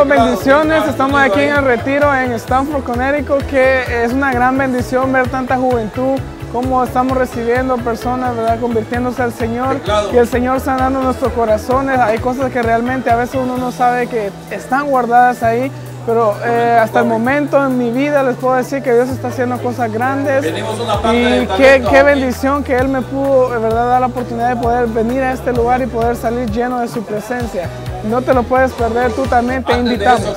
Bueno, bendiciones, estamos aquí en el retiro en Stamford, Connecticut, que es una gran bendición ver tanta juventud, cómo estamos recibiendo personas, ¿verdad?, convirtiéndose al Señor y el Señor sanando nuestros corazones. Hay cosas que realmente a veces uno no sabe que están guardadas ahí, pero hasta el momento en mi vida les puedo decir que Dios está haciendo cosas grandes y qué bendición que Él me pudo, ¿verdad?, dar la oportunidad de poder venir a este lugar y poder salir lleno de su presencia. No te lo puedes perder, tú también te invitamos.